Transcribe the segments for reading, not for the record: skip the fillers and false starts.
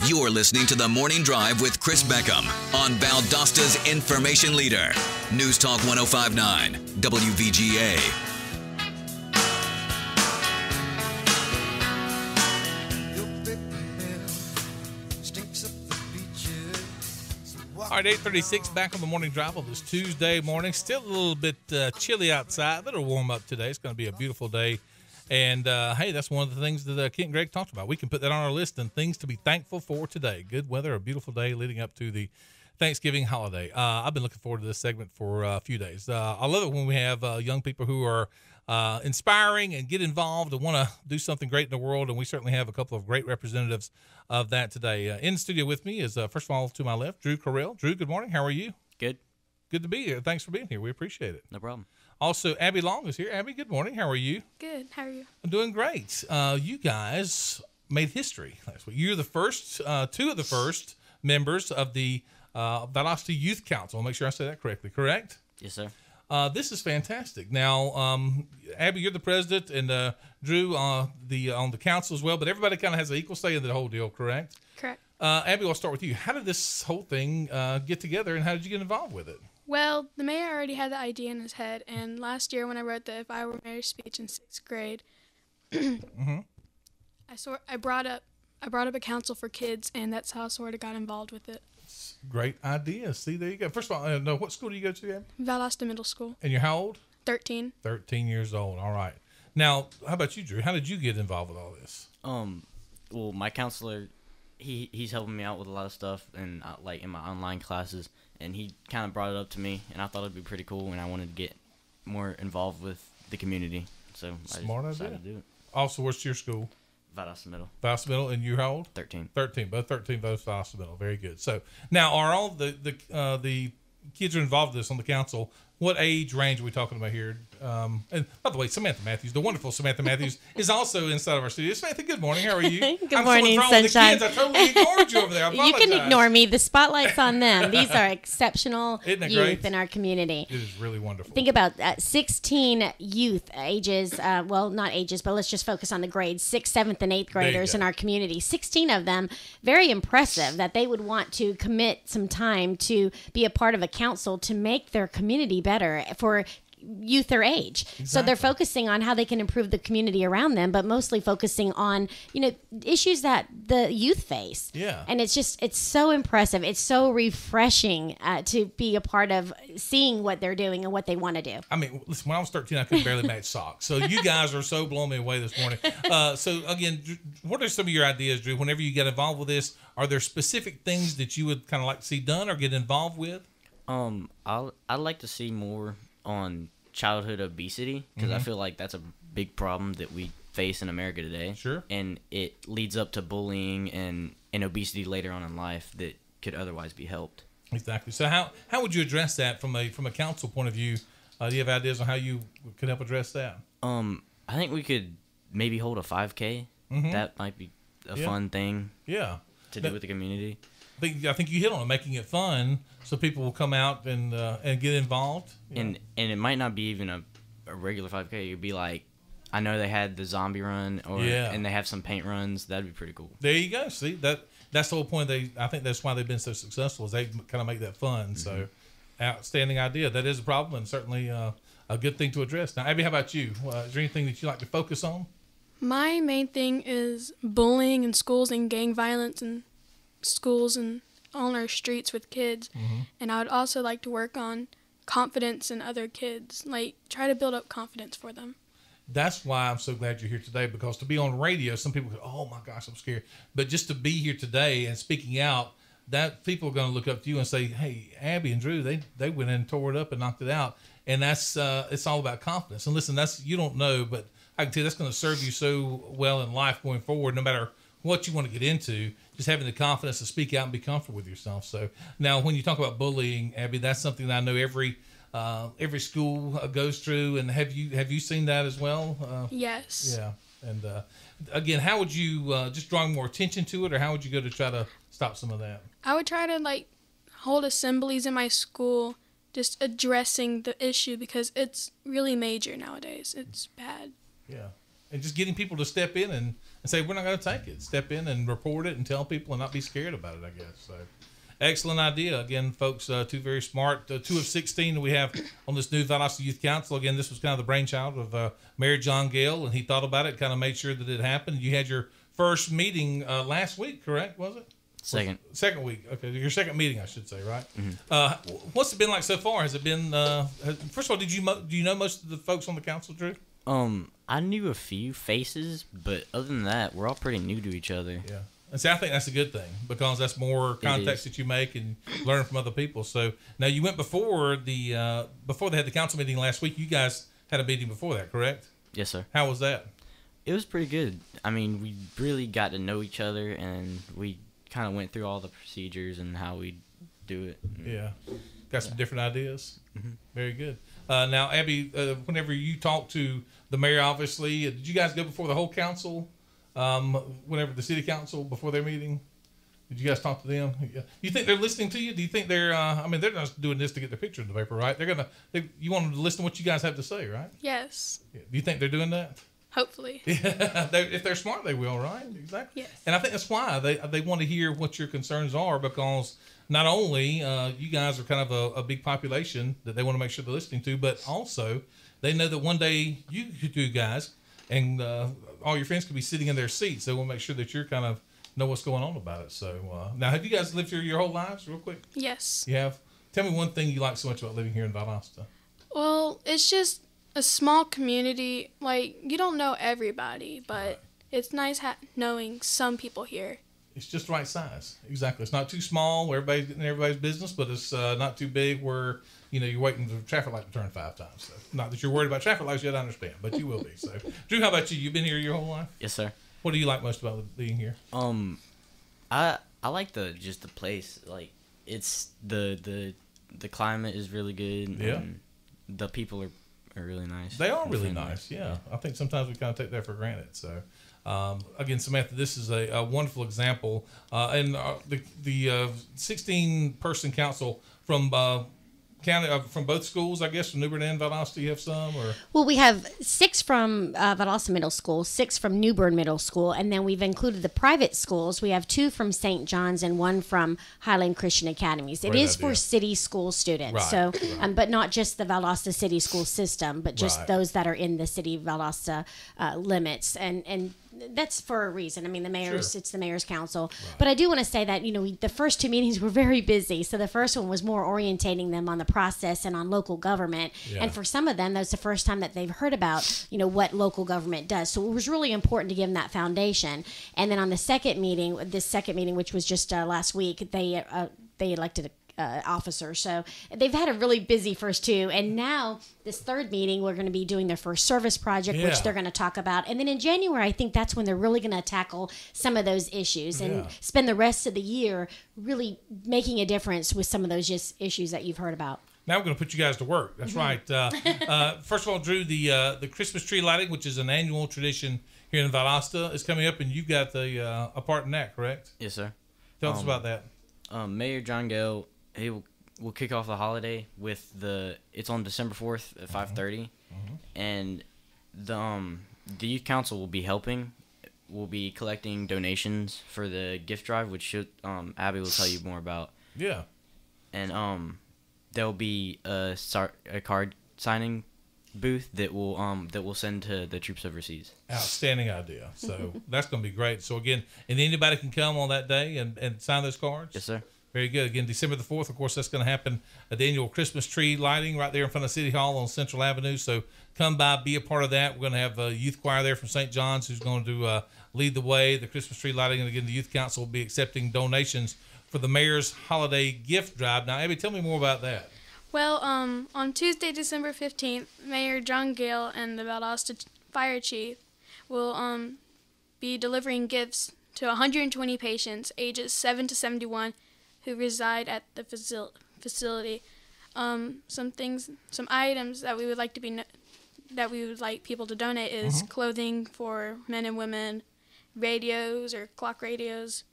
You're listening to The Morning Drive with Chris Beckham on Valdosta's Information Leader. News Talk 1059, WVGA. All right, 8:36 back on the morning drive on this Tuesday morning. Still a little bit chilly outside. It'll warm up today. It's going to be a beautiful day. And, hey, that's one of the things that Kent and Greg talked about. We can put that on our list and things to be thankful for today. Good weather, a beautiful day leading up to the Thanksgiving holiday. I've been looking forward to this segment for a few days. I love it when we have young people who are inspiring and get involved and want to do something great in the world, and we certainly have a couple of great representatives of that today. In the studio with me is, first of all, to my left, Drew Correll. Drew, good morning. How are you? Good. Good to be here. Thanks for being here. We appreciate it. No problem. Also, Abbi Long is here. Abbi, good morning. How are you? Good. How are you? I'm doing great. You guys made history last week. You're the first, two of the first members of the Valdosta Youth Council. I'll make sure I say that correctly. Correct? Yes, sir. This is fantastic. Now, Abbi, you're the president, and Drew on the council as well. But everybody kind of has an equal say in the whole deal. Correct? Correct. Abbi, I'll start with you. How did this whole thing get together, and how did you get involved with it? Well, the mayor already had the idea in his head, and last year when I wrote the "If I Were Mayor" speech in 6th grade, I brought up a council for kids, and that's how I sort of got involved with it. Great idea. See, there you go. First of all, what school do you go to, Abbi? Valdosta Middle School. And you're how old? 13. 13 years old. All right. Now, how about you, Drew? How did you get involved with all this? Well, my counselor, he's helping me out with a lot of stuff, and like in my online classes, and he kind of brought it up to me, and I thought it'd be pretty cool, and I wanted to get more involved with the community, so Smart I decided idea. to do it. Also, what's your school? Valdosta Middle. Valdosta Middle, and you're how old? 13. 13. Both 13, both Valdosta Middle. Very good. So now, are all the kids who are involved in this on the council? What age range are we talking about here? And by the way, Samantha Matthews, the wonderful Samantha Matthews, is also inside of our studio. Samantha, good morning. How are you? Good morning, Sunshine. I totally ignored you over there. I You can apologize. ignore me. The spotlight's on them. These are exceptional Isn't it youth great? in our community. It is really wonderful. Think about 16 youth ages, well, not ages, but let's just focus on the grades, 6th, 7th, and 8th graders in our community. 16 of them, very impressive that they would want to commit some time to be a part of a council to make their community better for youth their age. Exactly. So they're focusing on how they can improve the community around them, but mostly focusing on, issues that the youth face. Yeah. And it's so impressive. It's so refreshing to be a part of seeing what they're doing and what they want to do. I mean, listen, when I was 13, I could barely match socks. So you guys are so blowing me away this morning. So again, what are some of your ideas, Drew? Whenever you get involved with this, are there specific things that you would kind of like to see done or get involved with? I'd like to see more on childhood obesity, because I feel like that's a big problem that we face in America today. Sure. And it leads up to bullying and obesity later on in life that could otherwise be helped. Exactly. So how would you address that from a council point of view? Do you have ideas on how you could help address that? I think we could maybe hold a 5K. That might be a fun thing. Yeah. To do with the community. I think you hit on it, making it fun so people will come out and get involved. And it might not be even a regular 5K. It would be like, I know they had the zombie run, and they have some paint runs. That'd be pretty cool. There you go. See, that's the whole point. I think that's why they've been so successful, is they kind of make that fun. So, outstanding idea. That is a problem, and certainly a good thing to address. Now, Abbi, how about you? Is there anything that you like to focus on? My main thing is bullying in schools and gang violence in schools and on our streets with kids. And I would also like to work on confidence in other kids, like try to build up confidence for them. That's why I'm so glad you're here today, because to be on radio, some people go, oh my gosh, I'm scared. But just to be here today and speaking out, that people are going to look up to you and say, hey, Abbi and Drew, they went in and tore it up and knocked it out. And that's it's all about confidence. And listen, you don't know, but I can tell you that's going to serve you so well in life going forward, no matter what you want to get into, just having the confidence to speak out and be comfortable with yourself. So now when you talk about bullying, Abbi, that's something that I know every school goes through. And have you seen that as well? Yes. Yeah. And again, how would you just drawing more attention to it, or how would you go to try to stop some of that? I would try to hold assemblies in my school just addressing the issue, because it's really major nowadays. It's bad. Yeah. and just getting people to step in and say, we're not going to take it. Step in and report it and tell people and not be scared about it, I guess. So, excellent idea. Again, folks, two very smart, 2 of 16 that we have on this new Valdosta Youth Council. Again, this was kind of the brainchild of Mayor John Gale, and he thought about it, kind of made sure that it happened. You had your first meeting last week, correct? Was it? Second week. Okay, your second meeting, I should say, right? Mm-hmm. What's it been like so far? Has it been? First of all, do you know most of the folks on the council, Drew? I knew a few faces, but other than that, we're all pretty new to each other. Yeah. And see, I think that's a good thing because that's more contacts that you make and learn from other people. So now you went before they had the council meeting last week. You guys had a meeting before that, correct? Yes, sir. How was that? It was pretty good. I mean, we really got to know each other, and we kind of went through all the procedures and how we do it. Yeah. Got some different ideas. Mm-hmm. Very good. Now, Abbi, whenever you talked to the mayor, obviously, did you guys go before the whole council? Whenever the city council, before their meeting, did you guys talk to them? Yeah. You think they're listening to you? Do you think they're, they're not doing this to get their picture in the paper, right? You want them to listen to what you guys have to say, right? Yes. Yeah. Do you think they're doing that? Hopefully. Yeah. If they're smart, they will, right? Exactly. Yes. And I think that's why they want to hear what your concerns are, because not only you guys are kind of a big population that they want to make sure they're listening to, but also they know that one day you two guys and all your friends could be sitting in their seats. They want to make sure that you're kind of know what's going on about it. So now, have you guys lived here your whole lives, real quick? Yes. You have? Tell me one thing you like so much about living here in Valdosta. Well, it's just a small community. Like, you don't know everybody, but it's nice knowing some people here. It's just the right size. Exactly. It's not too small where everybody's getting everybody's business, but it's not too big where, you're waiting for the traffic light to turn 5 times. So, not that you're worried about traffic lights yet, I understand, but you will be. So, Drew, how about you? You've been here your whole life? Yes, sir. What do you like most about being here? I like the place. Like, it's the climate is really good. Yeah. And the people are really nice. They are really nice. Yeah. I think sometimes we kind of take that for granted. So, again, Samantha, this is a wonderful example. And the 16-person council from from both schools, I guess, from New Bern and Valdosta, you have some? Or? Well, we have 6 from Valdosta Middle School, 6 from New Bern Middle School, and then we've included the private schools. We have 2 from St. John's and 1 from Highland Christian Academies. It is for city school students, but not just the Valdosta City School system, but just those that are in the city of Valdosta limits. And that's for a reason. I mean, it's the mayor's council. Right. But I do want to say that, the first 2 meetings were very busy. So the first one was more orientating them on the process and on local government. Yeah. And for some of them, that's the first time that they've heard about, what local government does. So it was really important to give them that foundation. And then on the second meeting, which was just last week, they elected officer. So they've had a really busy first 2. And now this third meeting, we're going to be doing their first service project, which they're going to talk about. And then in January, I think that's when they're really going to tackle some of those issues and spend the rest of the year really making a difference with some of those issues that you've heard about. Now we're going to put you guys to work. That's right. First of all, Drew, the Christmas tree lighting, which is an annual tradition here in Valdosta, is coming up, and you've got a part in that, correct? Yes, sir. Tell us about that. Mayor John Gale, he will kick off the holiday with it's on December 4th at 5:30, and the youth council will be helping. We'll be collecting donations for the gift drive, which Abbi will tell you more about. Yeah. And there'll be a card signing booth that will send to the troops overseas. Outstanding idea. So that's going to be great. So again, and anybody can come on that day and sign those cards? Yes, sir. Very good. Again, December the 4th, of course, that's going to happen at the annual Christmas tree lighting right there in front of City Hall on Central Avenue. So come by, be a part of that. We're going to have a youth choir there from St. John's who's going to lead the way, the Christmas tree lighting. And again, the youth council will be accepting donations for the mayor's holiday gift drive. Now, Abbi, tell me more about that. Well, on Tuesday, December 15th, Mayor John Gale and the Valdosta Fire Chief will be delivering gifts to 120 patients ages 7 to 71 who reside at the facility. Some items that we would like people to donate is clothing for men and women, radios or clock radios,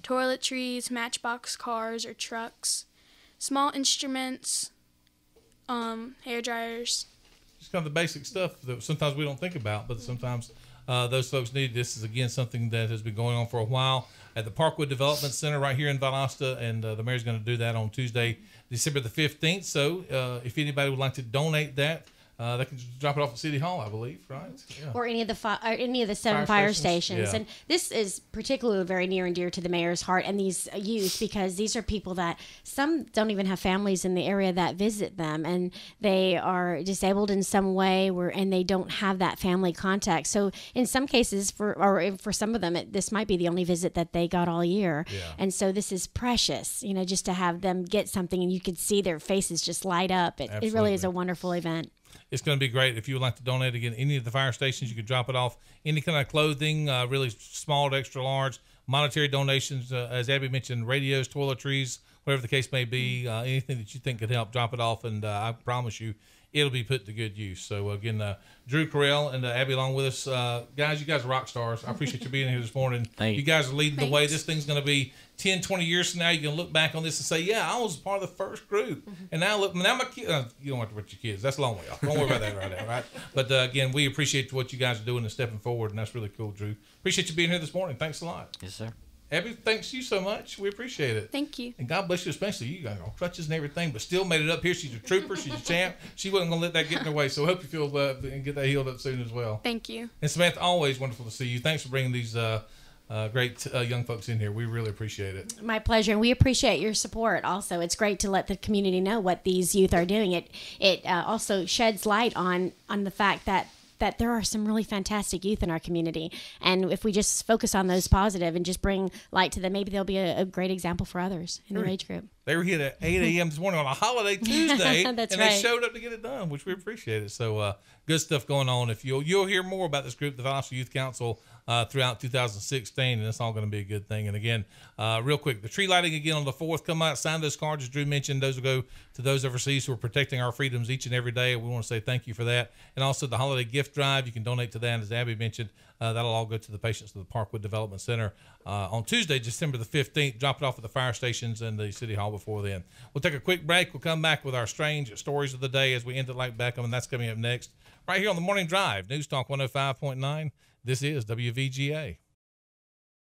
toiletries, matchbox cars or trucks, small instruments, hair dryers. Just kind of the basic stuff that sometimes we don't think about, but sometimes those folks need. This is, again, something that has been going on for a while at the Parkwood Development Center right here in Valdosta, and the mayor's going to do that on Tuesday, December the 15th. So if anybody would like to donate that, they can just drop it off at City Hall, I believe, right? Yeah. Or any of the 7 fire stations. Yeah. And this is particularly very near and dear to the mayor's heart and these youth, because these are people that some don't even have families in the area that visit them, and they are disabled in some way, and they don't have that family contact. So in some cases, for some of them, this might be the only visit that they got all year. Yeah. And so this is precious, just to have them get something and you could see their faces just light up. It really is a wonderful event. It's going to be great. If you would like to donate, again, any of the fire stations, you could drop it off. Any kind of clothing, really small to extra large, monetary donations, as Abby mentioned, radios, toiletries, whatever the case may be, anything that you think could help, drop it off, and I promise you it'll be put to good use. So, again, Drew, Correll, and Abby along with us. Guys, you guys are rock stars. I appreciate you being here this morning. Thank you. You guys are leading the way. This thing's going to be 10, 20 years from now. You can look back on this and say, yeah, I was part of the first group. And now my kids, you don't have to put your kids. That's a long way off. Don't worry about that right now, right? But, again, we appreciate what you guys are doing and stepping forward, and that's really cool, Drew. Appreciate you being here this morning. Thanks a lot. Yes, sir. Abby, thanks you so much. We appreciate it. Thank you. And God bless you, especially you guys on crutches and everything, but still made it up here. She's a trooper. She's a champ. She wasn't going to let that get in her way. So I hope you feel and get that healed up soon as well. Thank you. And Samantha, always wonderful to see you. Thanks for bringing these great young folks in here. We really appreciate it. My pleasure, and we appreciate your support. Also, it's great to let the community know what these youth are doing. It also sheds light on the fact that there are some really fantastic youth in our community, and if we just focus on those positive and just bring light to them, maybe they'll be a great example for others in their age group. They were here at 8 a.m. this morning on a holiday Tuesday, That's and right. they showed up to get it done, which we appreciate it. So good stuff going on. If you'll hear more about this group, the Valdosta Youth Council, throughout 2016, and it's all going to be a good thing. And again, real quick, the tree lighting again on the 4th. Come out, sign those cards, as Drew mentioned. Those will go to those overseas who are protecting our freedoms each and every day. We want to say thank you for that. And also the holiday gift drive, you can donate to that. As Abby mentioned, that'll all go to the patients of the Parkwood Development Center on Tuesday, December the 15th. Drop it off at the fire stations and the City Hall before then. We'll take a quick break. We'll come back with our strange stories of the day as we end it like Beckham, and that's coming up next right here on the Morning Drive, News Talk 105.9. This is WVGA.